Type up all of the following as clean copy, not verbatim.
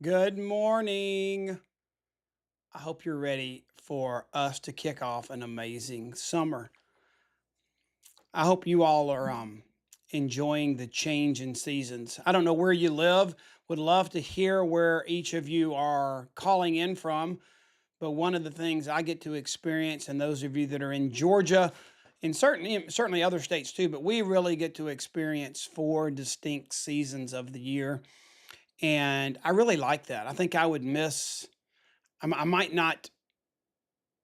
Good morning. I hope you're ready for us to kick off an amazing summer. I hope you all are enjoying the change in seasons. I don't know where you live. Would love to hear where each of you are calling in from. But one of the things I get to experience, and those of you that are in Georgia, and certainly other states too, but we really get to experience four distinct seasons of the year, and I really like that. I think I would miss. I might not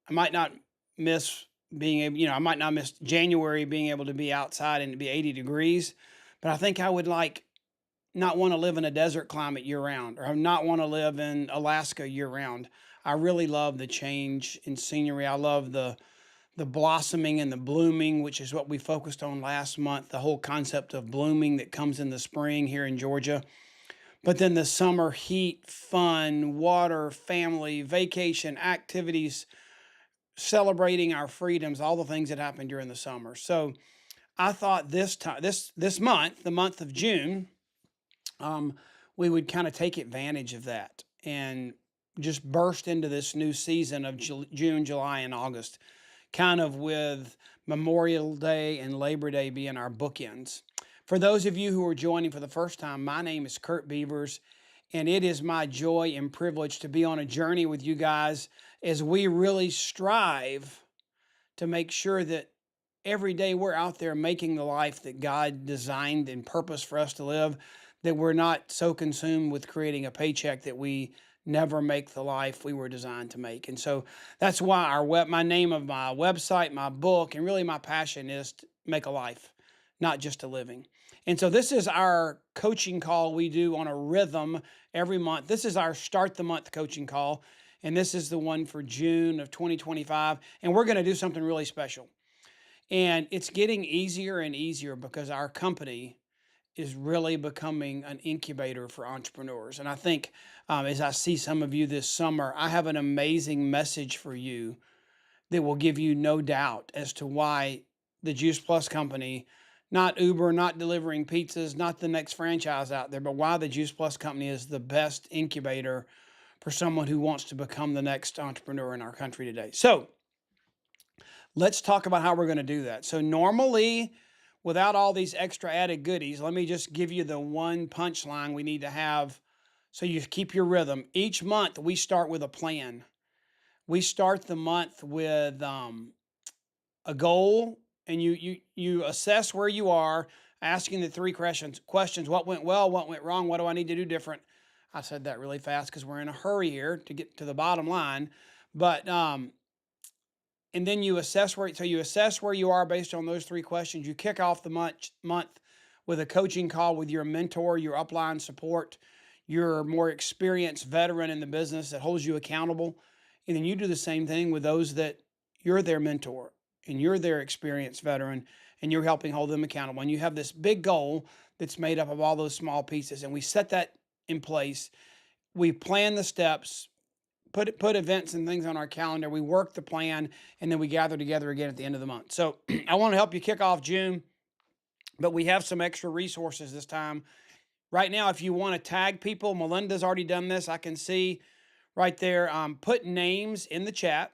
I might not miss being able, I might not miss January being able to be outside and to be 80 degrees, but I think I would like not want to live in a desert climate year round or not want to live in Alaska year round. I really love the change in scenery. I love the blossoming and the blooming, which is what we focused on last month, the whole concept of blooming that comes in the spring here in Georgia. But then the summer heat, fun, water, family, vacation, activities, celebrating our freedoms, all the things that happened during the summer. So I thought this month, the month of June, um, we would kind of take advantage of that and just burst into this new season of June, July, and August, kind of with Memorial Day and Labor Day being our bookends. For those of you who are joining for the first time, my name is Curt Beavers, and it is my joy and privilege to be on a journey with you guys as we really strive to make sure that every day we're out there making the life that God designed and purposed for us to live, that we're not so consumed with creating a paycheck that we never make the life we were designed to make. And so that's why my name of my website, my book, and really my passion is to make a life, not just a living. And so this is our coaching call we do on a rhythm every month. This is our start the month coaching call. And this is the one for June of 2025. And we're going to do something really special. And it's getting easier and easier because our company is really becoming an incubator for entrepreneurs. And I think as I see some of you this summer, I have an amazing message for you that will give you no doubt as to why the Juice Plus company, not Uber, not delivering pizzas, not the next franchise out there, but why the Juice Plus company is the best incubator for someone who wants to become the next entrepreneur in our country today. So, let's talk about how we're going to do that. So, normally, without all these extra added goodies, let me just give you the one punchline we need to have so you keep your rhythm. Each month, we start with a plan. We start the month with a goal, and you assess where you are, asking the three questions: what went well, what went wrong, what do I need to do different. I said that really fast because we're in a hurry here to get to the bottom line. But and then you assess where you are based on those three questions. You kick off the month with a coaching call with your mentor, your upline support, your more experienced veteran in the business that holds you accountable. And then you do the same thing with those that you're their mentor and you're their experienced veteran and you're helping hold them accountable. And you have this big goal that's made up of all those small pieces. And we set that in place. We plan the steps, put events and things on our calendar. We work the plan, and then we gather together again at the end of the month. So I want to help you kick off June, but we have some extra resources this time. Right now, if you want to tag people, Melinda's already done this. I can see right there. Put names in the chat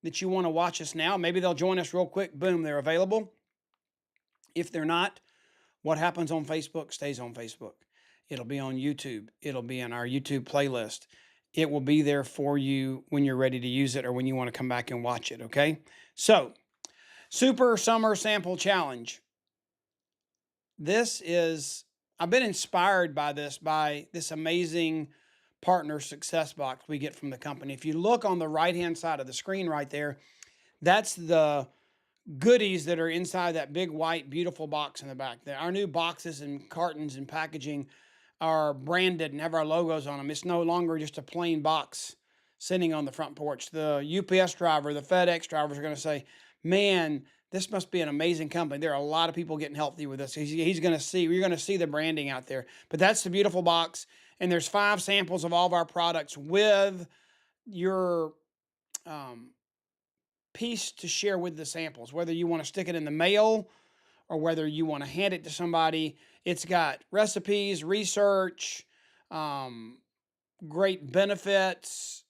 that you want to watch us now. Maybe they'll join us real quick. Boom, they're available. If they're not, what happens on Facebook stays on Facebook. It'll be on YouTube. It'll be in our YouTube playlist. It will be there for you when you're ready to use it or when you want to come back and watch it. Okay. So, Super Summer Sample Challenge. I've been inspired by this amazing partner success box we get from the company. If you look on the right hand side of the screen right there, that's the goodies that are inside that big white beautiful box in the back there. Our new boxes and cartons and packaging are branded and have our logos on them. It's no longer just a plain box sitting on the front porch. The UPS driver, the FedEx drivers are going to say, man, this must be an amazing company. There are a lot of people getting healthy with this. He's going to see, you're going to see the branding out there. But that's the beautiful box. And there's 5 samples of all of our products with your piece to share with the samples, whether you want to stick it in the mail or whether you want to hand it to somebody. It's got recipes, research, great benefits,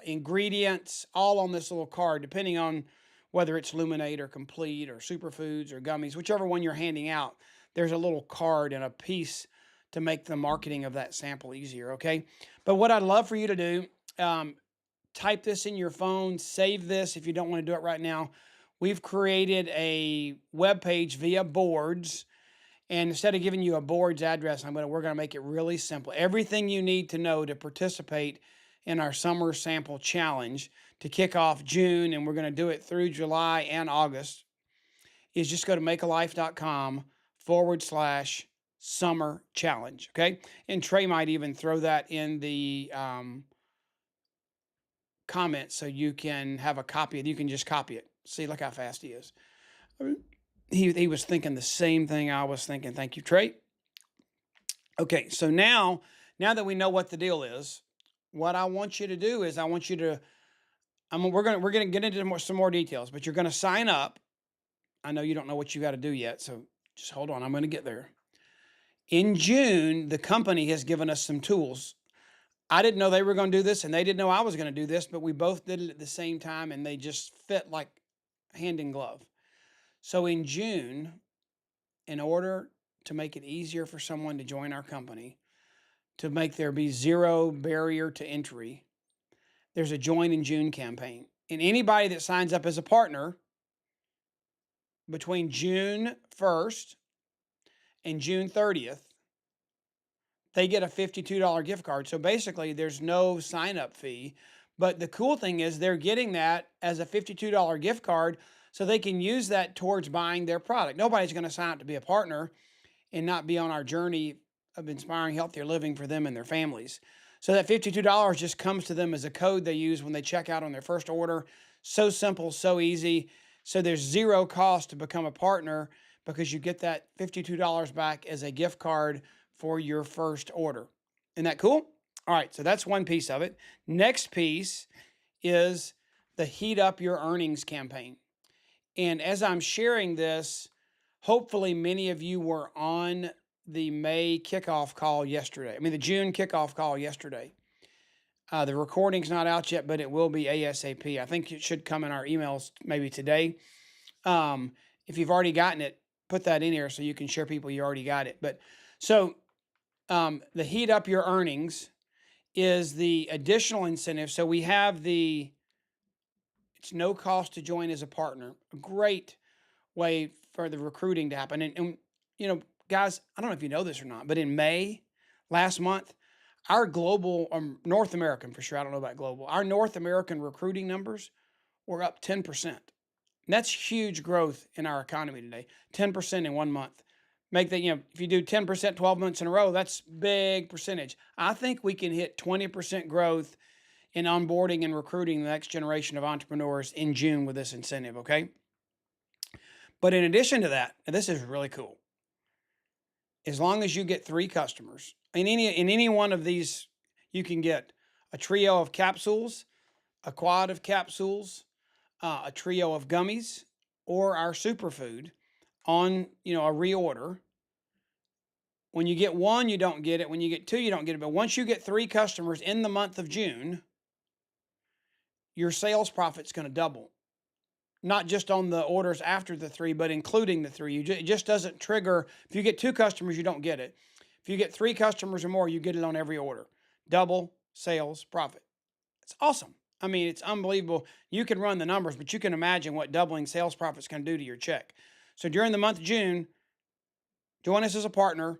ingredients, all on this little card, depending on whether it's Luminate or Complete or Superfoods or Gummies, whichever one you're handing out. There's a little card and a piece to make the marketing of that sample easier, okay? But what I'd love for you to do, type this in your phone, save this if you don't want to do it right now. We've created a web page via boards, and instead of giving you a board's address, we're gonna make it really simple. Everything you need to know to participate in our summer sample challenge to kick off June, and we're gonna do it through July and August, is just go to makealife.com/summer challenge. Okay. And Trey might even throw that in the comments so you can have a copy. You can just copy it. See, look how fast he is. He was thinking the same thing I was thinking. Thank you, Trey. Okay, so now that we know what the deal is, what I want you to do is we're gonna get into some more details, but you're gonna sign up. I know you don't know what you got to do yet, so just hold on. I'm gonna get there. In June, the company has given us some tools. I didn't know they were going to do this, and they didn't know I was going to do this, but we both did it at the same time, and they just fit like hand in glove. So in June, in order to make it easier for someone to join our company, to make there be zero barrier to entry, there's a Join in June campaign. And anybody that signs up as a partner between June 1st and June 30th, they get a $52 gift card. So basically, there's no sign-up fee. But the cool thing is they're getting that as a $52 gift card so they can use that towards buying their product. Nobody's going to sign up to be a partner and not be on our journey of inspiring healthier living for them and their families. So that $52 just comes to them as a code they use when they check out on their first order. So simple, so easy. So there's zero cost to become a partner because you get that $52 back as a gift card for your first order. Isn't that cool? All right, so that's one piece of it. Next piece is the Heat Up Your Earnings campaign. And as I'm sharing this, hopefully many of you were on the May kickoff call yesterday. The June kickoff call yesterday. The recording's not out yet, but it will be ASAP. I think it should come in our emails maybe today. If you've already gotten it, put that in here so you can share people you already got it. But so the Heat Up Your Earnings is the additional incentive. So we have it's no cost to join as a partner. A great way for the recruiting to happen. And you know, guys, I don't know if you know this or not, but in May, last month, our global, North American for sure, I don't know about global, our North American recruiting numbers were up 10%. And that's huge growth in our economy today. 10% in 1 month. Make that, if you do 10% 12 months in a row, that's big percentage. I think we can hit 20% growth in onboarding and recruiting the next generation of entrepreneurs in June with this incentive, okay? But in addition to that, and this is really cool, as long as you get 3 customers, in any one of these, you can get a trio of capsules, a quad of capsules, a trio of gummies, or our superfood on, a reorder. When you get 1, you don't get it. When you get 2, you don't get it. But once you get 3 customers in the month of June, your sales profit's going to double. Not just on the orders after the 3, but including the 3. It just doesn't trigger. If you get 2 customers, you don't get it. If you get 3 customers or more, you get it on every order. Double sales profit. It's awesome. It's unbelievable. You can run the numbers, but you can imagine what doubling sales profits can do to your check. So during the month of June, join us as a partner.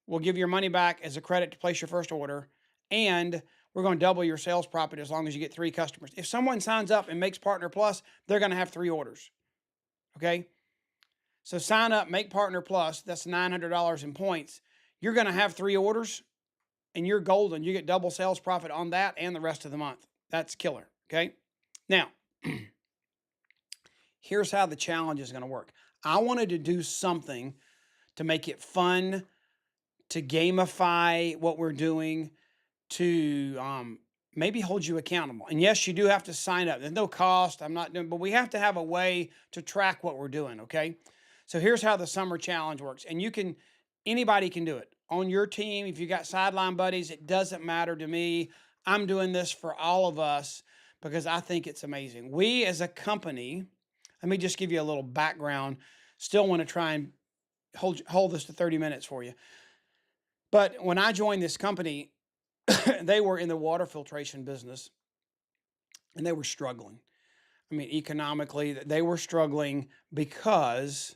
We'll give your money back as a credit to place your first order, and we're going to double your sales profit as long as you get 3 customers. If someone signs up and makes Partner Plus, they're going to have 3 orders, okay? So sign up, make Partner Plus. That's $900 in points. You're going to have 3 orders, and you're golden. You get double sales profit on that and the rest of the month. That's killer, okay? Now, here's how the challenge is going to work. I wanted to do something to make it fun, to gamify what we're doing, to maybe hold you accountable. And yes, you do have to sign up. There's no cost. I'm not doing, but we have to have a way to track what we're doing, okay? So here's how the summer challenge works. And anybody can do it. on your team, if you got sideline buddies, it doesn't matter to me. I'm doing this for all of us because I think it's amazing. We as a company, let me just give you a little background. Still want to try and hold this to 30 minutes for you. But when I joined this company, they were in the water filtration business and they were struggling. I mean, economically, they were struggling because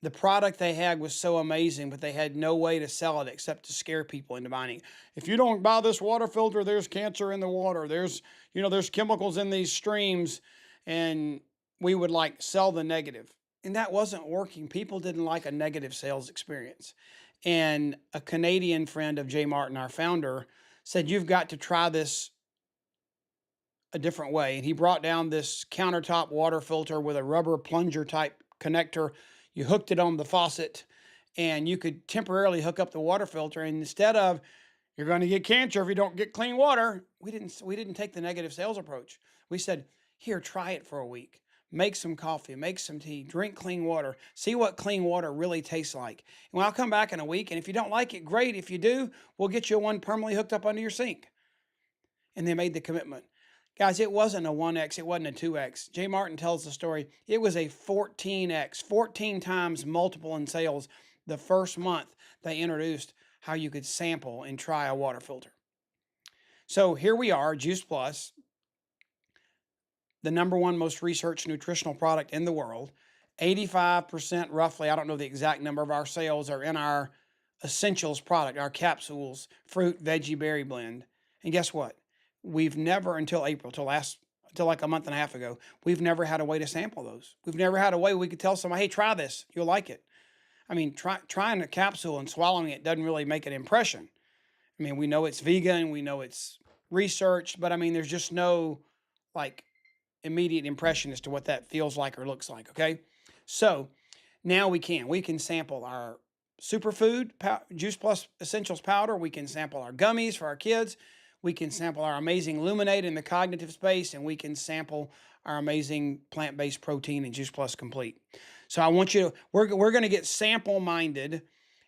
the product they had was so amazing, but they had no way to sell it except to scare people into buying it. If you don't buy this water filter, there's cancer in the water. There's chemicals in these streams. And we would like sell the negative. And that wasn't working. People didn't like a negative sales experience. And a Canadian friend of Jay Martin, our founder, said, you've got to try this a different way. And he brought down this countertop water filter with a rubber plunger type connector. You hooked it on the faucet and you could temporarily hook up the water filter. And instead of you're going to get cancer if you don't get clean water, we didn't take the negative sales approach. We said, here, try it for a week. Make some coffee, make some tea, drink clean water, see what clean water really tastes like. And I'll come back in a week, and if you don't like it, great. If you do, we'll get you one permanently hooked up under your sink. And they made the commitment. Guys, it wasn't a 1X, it wasn't a 2X. Jay Martin tells the story. It was a 14X, 14 times multiple in sales the first month they introduced how you could sample and try a water filter. So here we are, Juice Plus, the #1 most researched nutritional product in the world. 85% roughly, I don't know the exact number of our sales are in our essentials product, our capsules, fruit, veggie, berry blend. And guess what? We've never, until April, until like a month and a half ago, we've never had a way to sample those. We've never had a way we could tell somebody, hey, try this, you'll like it. I mean, trying a capsule and swallowing it doesn't really make an impression. I mean, we know it's vegan, we know it's researched, but I mean, there's just no like immediate impression as to what that feels like or looks like, okay? So now we can sample our superfood, Juice Plus Essentials powder. We can sample our gummies for our kids. We can sample our amazing Luminate in the cognitive space, and we can sample our amazing plant-based protein in Juice Plus Complete. So I want you to, we're going to get sample-minded,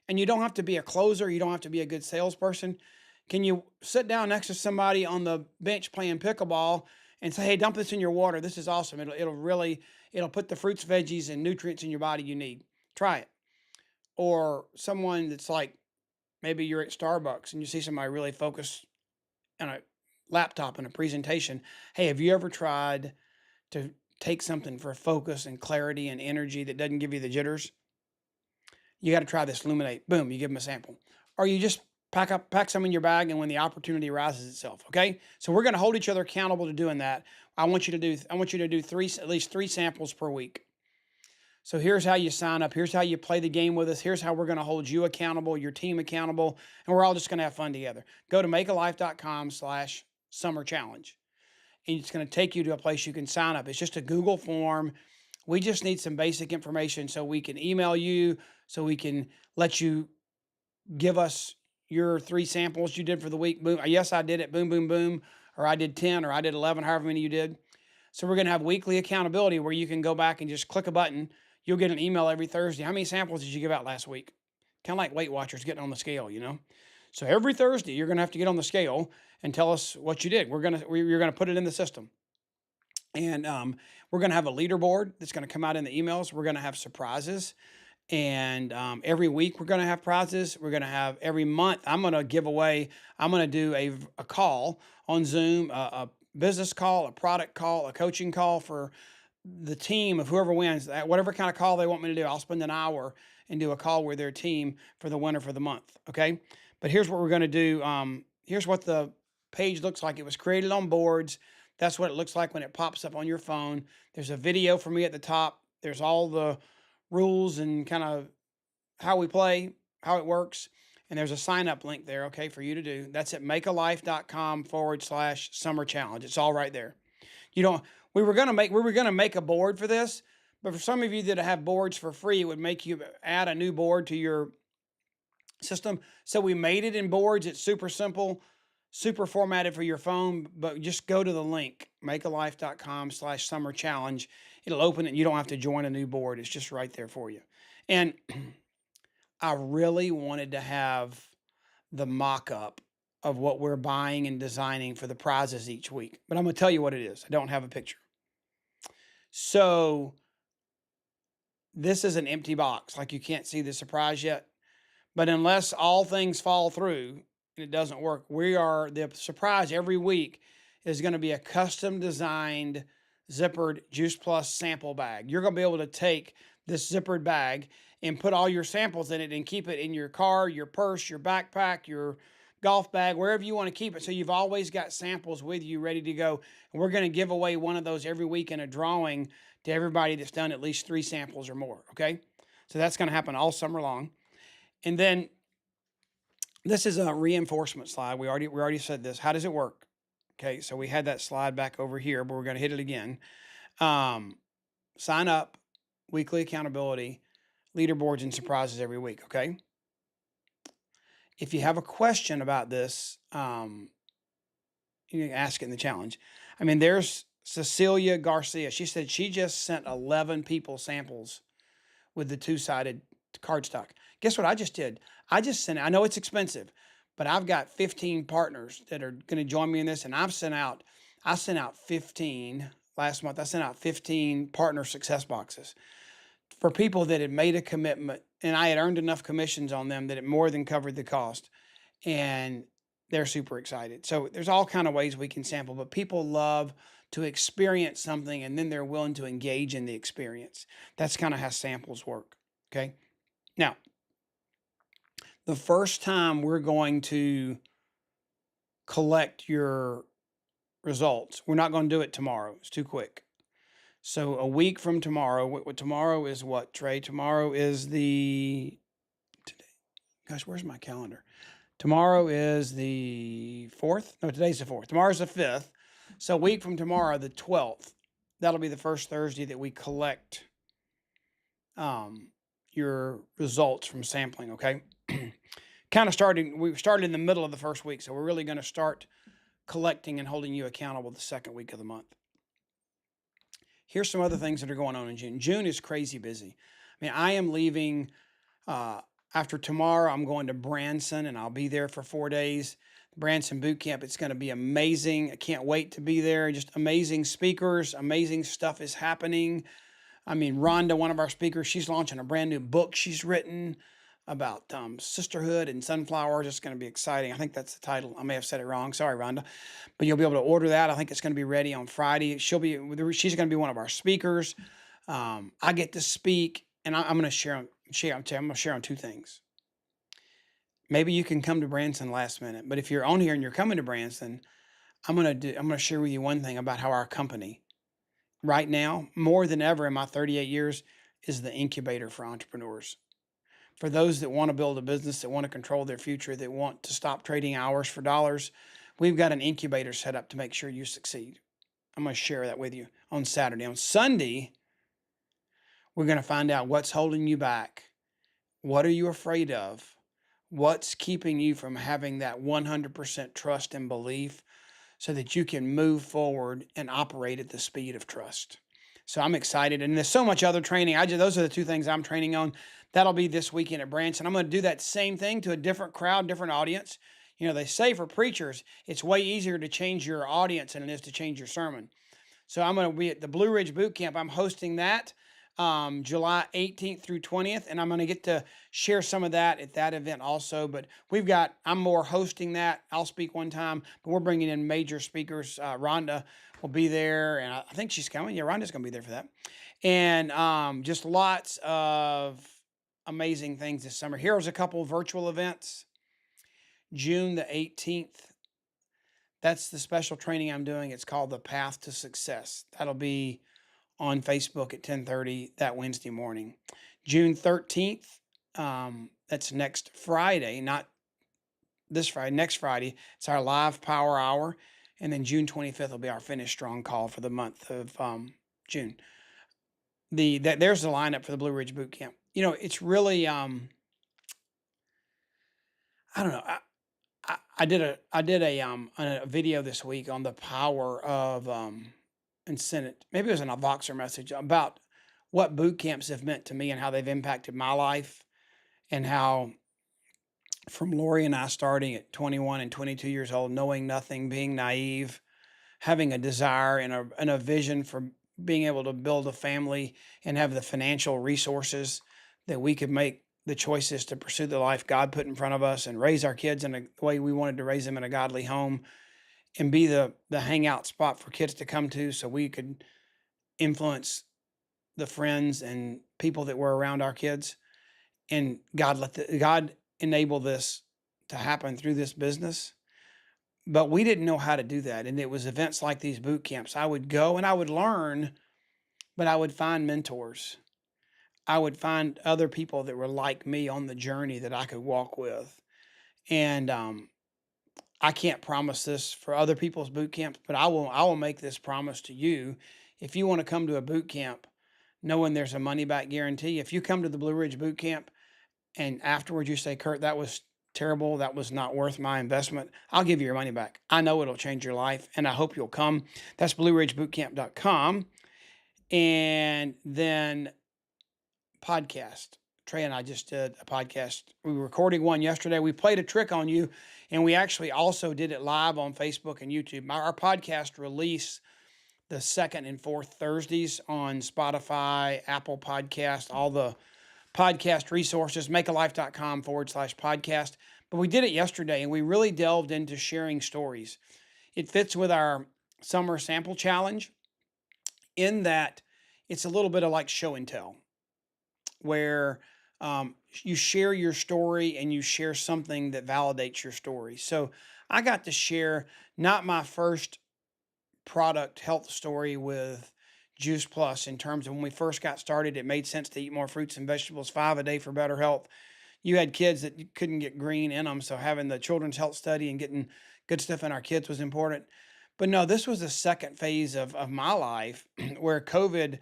and you don't have to be a closer. You don't have to be a good salesperson. Can you sit down next to somebody on the bench playing pickleball and say, hey, dump this in your water. This is awesome. It'll put the fruits, veggies, and nutrients in your body you need. Try it. Or someone that's like, maybe you're at Starbucks and you see somebody really focused on a laptop in a presentation. Hey, have you ever tried to take something for focus and clarity and energy that doesn't give you the jitters? You got to try this Luminate. Boom, you give them a sample. Or you just pack some in your bag, and when the opportunity arises itself, okay? So we're going to hold each other accountable to doing that. I want you to do at least three samples per week. So here's how you sign up. Here's how you play the game with us. Here's how we're going to hold you accountable, your team accountable, and we're all just going to have fun together. Go to makealife.com/summer challenge, and it's going to take you to a place you can sign up. It's just a Google form. We just need some basic information so we can email you, so we can let you give us your 3 samples you did for the week. Boom. Yes, I did it. Boom, boom, boom. Or I did 10, or I did 11, however many you did. So we're going to have weekly accountability where you can go back and just click a button. You'll get an email every Thursday. How many samples did you give out last week? Kind of like Weight Watchers getting on the scale, you know? So every Thursday, you're going to have to get on the scale and tell us what you did. You're going to put it in the system. And we're going to have a leaderboard that's going to come out in the emails. We're going to have surprises. And every week we're going to have prizes. We're going to have every month. I'm going to do a call on Zoom, a business call, a product call, a coaching call for the team of whoever wins. Whatever kind of call they want me to do, I'll spend an hour and do a call with their team for the winner for the month. Okay. But here's what we're going to do. Here's what the page looks like. It was created on boards. That's what it looks like when it pops up on your phone. There's a video for me at the top. There's all the rules and kind of how we play, how it works. And there's a sign up link there, okay, for you to do. That's at makealife.com/summer challenge. It's all right there. We were going to make a board for this, but for some of you that have boards for free, it would make you add a new board to your system. So we made it in boards. It's super simple, super formatted for your phone, but just go to the link, makealife.com/summer challenge. It'll open it and you don't have to join a new board. It's just right there for you. And I really wanted to have the mock-up of what we're buying and designing for the prizes each week. But I'm gonna tell you what it is. I don't have a picture. So this is an empty box, like you can't see the surprise yet. But unless all things fall through and it doesn't work, the surprise every week is going to be a custom designed zippered Juice Plus sample bag. You're going to be able to take this zippered bag and put all your samples in it and keep it in your car, your purse, your backpack, your golf bag, wherever you want to keep it. So you've always got samples with you ready to go. And we're going to give away one of those every week in a drawing to everybody that's done at least 3 samples or more. Okay. So that's going to happen all summer long. And then this is a reinforcement slide. We already said this. How does it work? Okay, so we had that slide back over here, but we're going to hit it again. Sign up, weekly accountability, leaderboards, and surprises every week. Okay. If you have a question about this, you can ask it in the challenge. I mean, there's Cecilia Garcia. She said she just sent 11 people samples with the 2-sided cardstock. Guess what I just did? I just sent, I know it's expensive, but I've got 15 partners that are going to join me in this. And I sent out 15 last month. I sent out 15 partner success boxes for people that had made a commitment, and I had earned enough commissions on them that it more than covered the cost. And they're super excited. So there's all kind of ways we can sample, but people love to experience something and then they're willing to engage in the experience. That's kind of how samples work. Okay. Now, the first time we're going to collect your results, we're not going to do it tomorrow. It's too quick. So a week from tomorrow, tomorrow is what, Trey? Tomorrow is today. Gosh, where's my calendar? Tomorrow is the 4th. No, today's the 4th. Tomorrow's the 5th. So a week from tomorrow, the 12th, that'll be the first Thursday that we collect your results from sampling, okay? We started in the middle of the first week, so we're really going to start collecting and holding you accountable the second week of the month. Here's some other things that are going on in June. June is crazy busy. I mean, I am leaving after tomorrow. I'm going to Branson, and I'll be there for 4 days. Branson Boot Camp. It's going to be amazing. I can't wait to be there. Just amazing speakers. Amazing stuff is happening. I mean, Rhonda, one of our speakers, she's launching a brand new book she's written about sisterhood and sunflowers. It's going to be exciting. I think that's the title. I may have said it wrong. Sorry, Rhonda. But you'll be able to order that. I think it's going to be ready on Friday. She's going to be one of our speakers. I get to speak, and I'm going to share. I'm going to share on 2 things. Maybe you can come to Branson last minute, but if you're on here and you're coming to Branson, I'm going to share with you one thing about how our company, right now, more than ever in my 38 years, is the incubator for entrepreneurs. For those that want to build a business, that want to control their future, that want to stop trading hours for dollars, we've got an incubator set up to make sure you succeed. I'm going to share that with you on Saturday. On Sunday, we're going to find out what's holding you back. What are you afraid of? What's keeping you from having that 100% trust and belief so that you can move forward and operate at the speed of trust? So I'm excited. And there's so much other training. Those are the 2 things I'm training on. That'll be this weekend at Branson. I'm going to do that same thing to a different crowd, different audience. You know, they say for preachers, it's way easier to change your audience than it is to change your sermon. So I'm going to be at the Blue Ridge Boot Camp. I'm hosting that July 18th through 20th, and I'm going to get to share some of that at that event also. But I'm more hosting that. I'll speak one time, but we're bringing in major speakers. Rhonda will be there, and I think she's coming. Yeah, Rhonda's going to be there for that. And just lots of amazing things this summer. Here's a couple of virtual events. June the 18th. That's the special training I'm doing. It's called The Path to Success. That'll be on Facebook at 10:30 that Wednesday morning. June 13th, that's next Friday, not this Friday, next Friday. It's our live power hour. And then June 25th will be our Finish Strong call for the month of June. There's the lineup for the Blue Ridge Boot Camp. You know, it's really, I don't know. I did a video this week on the power of, and sent it. Maybe it was in a Voxer message about what boot camps have meant to me and how they've impacted my life. and how from Lori and I starting at 21 and 22 years old, knowing nothing, being naive, having a desire and a vision for being able to build a family and have the financial resources that we could make the choices to pursue the life God put in front of us and raise our kids in a way we wanted to raise them in a godly home and be the hangout spot for kids to come to so we could influence the friends and people that were around our kids. And God enable this to happen through this business. But we didn't know how to do that. And it was events like these boot camps. I would go and I would learn, but I would find mentors. I would find other people that were like me on the journey that I could walk with. And I can't promise this for other people's boot camps, but I will make this promise to you. If you want to come to a boot camp, knowing there's a money back guarantee, if you come to the Blue Ridge boot camp and afterwards you say, Curt, that was terrible, that was not worth my investment, I'll give you your money back. I know it'll change your life, and I hope you'll come. That's BlueRidgeBootCamp.com. And then podcast. Trey and I just did a podcast. We were recording one yesterday. We played a trick on you, and we actually also did it live on Facebook and YouTube. Our podcast release the second and fourth Thursdays on Spotify, Apple Podcast, all the podcast resources, makealife.com/podcast. But we did it yesterday, and we really delved into sharing stories. It fits with our summer sample challenge in that it's a little bit of like show and tell, where you share your story and you share something that validates your story. So I got to share not my first product health story with Juice Plus in terms of when we first got started, it made sense to eat more fruits and vegetables, 5 a day for better health. You had kids that you couldn't get green in them, so having the children's health study and getting good stuff in our kids was important. But no, this was the second phase of my life where COVID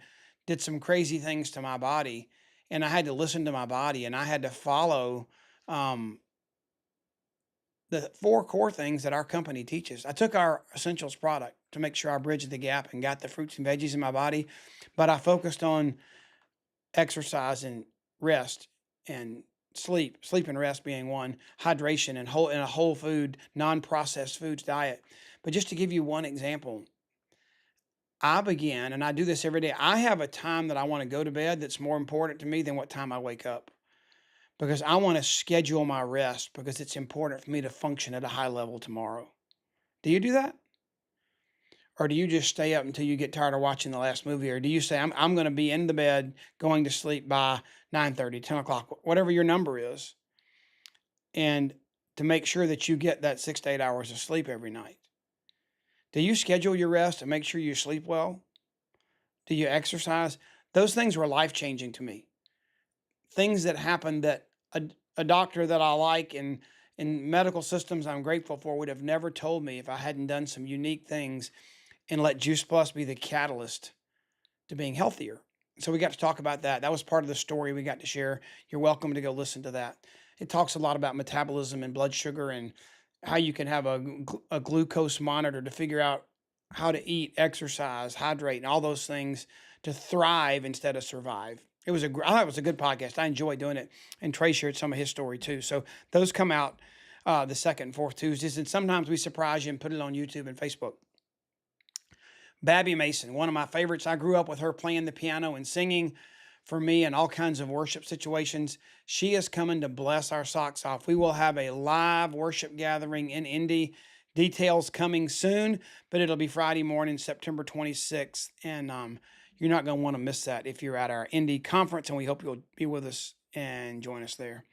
did some crazy things to my body, and I had to listen to my body, and I had to follow um, the 4 core things that our company teaches. I took our essentials product to make sure I bridged the gap and got the fruits and veggies in my body, but I focused on exercise and rest and sleep and rest being one, hydration and a whole food, non-processed foods diet. But just to give you one example, I began, and I do this every day. I have a time that I want to go to bed that's more important to me than what time I wake up, because I want to schedule my rest because it's important for me to function at a high level tomorrow. Do you do that? Or do you just stay up until you get tired of watching the last movie? Or do you say, I'm going to be in the bed going to sleep by 9:30, 10 o'clock, whatever your number is, and to make sure that you get that 6 to 8 hours of sleep every night? Do you schedule your rest and make sure you sleep well? Do you exercise? Those things were life-changing to me. Things that happened that a doctor that I like and in medical systems I'm grateful for would have never told me if I hadn't done some unique things and let Juice Plus be the catalyst to being healthier. So we got to talk about that. That was part of the story we got to share. You're welcome to go listen to that. It talks a lot about metabolism and blood sugar and how you can have a glucose monitor to figure out how to eat, exercise, hydrate, and all those things to thrive instead of survive. I thought it was a good podcast. I enjoyed doing it. And Trey shared some of his story too. So those come out the second and fourth Tuesdays. And sometimes we surprise you and put it on YouTube and Facebook. Babby Mason, one of my favorites. I grew up with her playing the piano and singing for me in all kinds of worship situations. She is coming to bless our socks off. We will have a live worship gathering in Indy. Details coming soon, but it'll be Friday morning, September 26th. And you're not going to want to miss that if you're at our Indy conference, and we hope you'll be with us and join us there.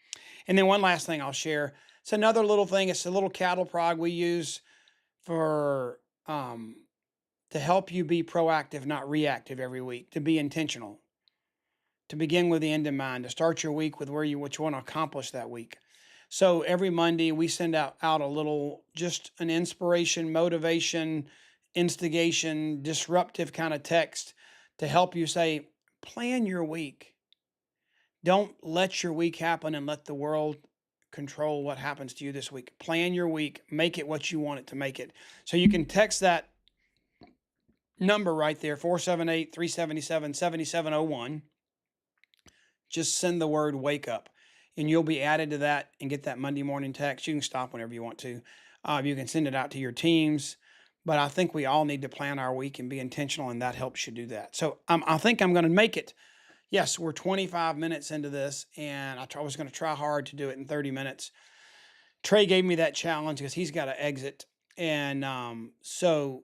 And then one last thing I'll share. It's another little thing. It's a little cattle prod we use for to help you be proactive, not reactive every week, to be intentional, to begin with the end in mind, to start your week with what you want to accomplish that week. So every Monday we send out a little, just an inspiration, motivation, instigation, disruptive kind of text to help you say, plan your week. Don't let your week happen and let the world control what happens to you this week. Plan your week. Make it what you want it to make it. So you can text that number right there, 478-377-7701. Just send the word wake up. and you'll be added to that and get that Monday morning text. You can stop whenever you want to. You can send it out to your teams. But I think we all need to plan our week and be intentional, and that helps you do that. So I think I'm going to make it. Yes, we're 25 minutes into this, and I was going to try hard to do it in 30 minutes. Trey gave me that challenge because he's got to exit. And so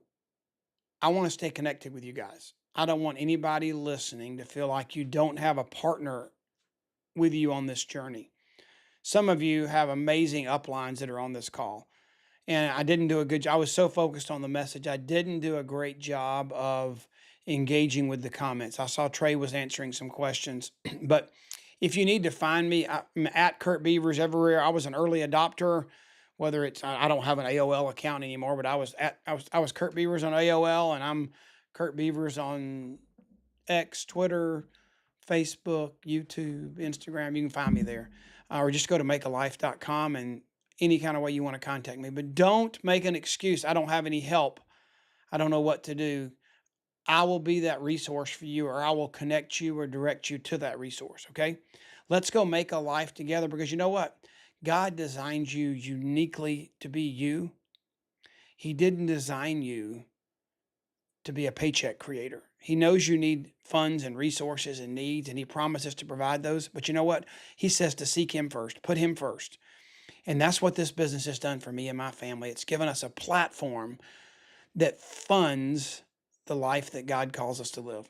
I want to stay connected with you guys. I don't want anybody listening to feel like you don't have a partner with you on this journey. Some of you have amazing uplines that are on this call. And I didn't do a good job. I was so focused on the message. I didn't do a great job of engaging with the comments. I saw Trey was answering some questions. But if you need to find me, I'm at Curt Beavers everywhere. I was an early adopter, whether it's I don't have an AOL account anymore, but I was Curt Beavers on AOL, and I'm Curt Beavers on X, Twitter, Facebook, YouTube, Instagram. You can find me there. Or just go to makealife.com and any kind of way you want to contact me. But don't make an excuse. I don't have any help. I don't know what to do. I will be that resource for you, or I will connect you or direct you to that resource. Okay. Let's go make a life together, because you know what? God designed you uniquely to be you. He didn't design you to be a paycheck creator. He knows you need funds and resources and needs, and he promises to provide those. But you know what? He says to seek him first, put him first. And that's what this business has done for me and my family. It's given us a platform that funds the life that God calls us to live.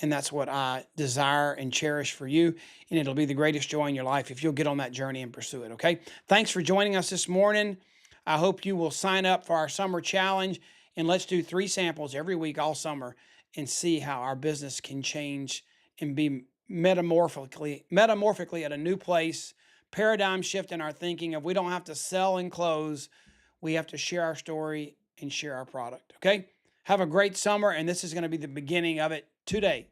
And that's what I desire and cherish for you. And it'll be the greatest joy in your life if you'll get on that journey and pursue it. Okay. Thanks for joining us this morning. I hope you will sign up for our summer challenge, and let's do 3 samples every week all summer and see how our business can change and be metamorphically at a new place. Paradigm shift in our thinking of we don't have to sell and close. We have to share our story and share our product. Okay. Have a great summer. And this is going to be the beginning of it today.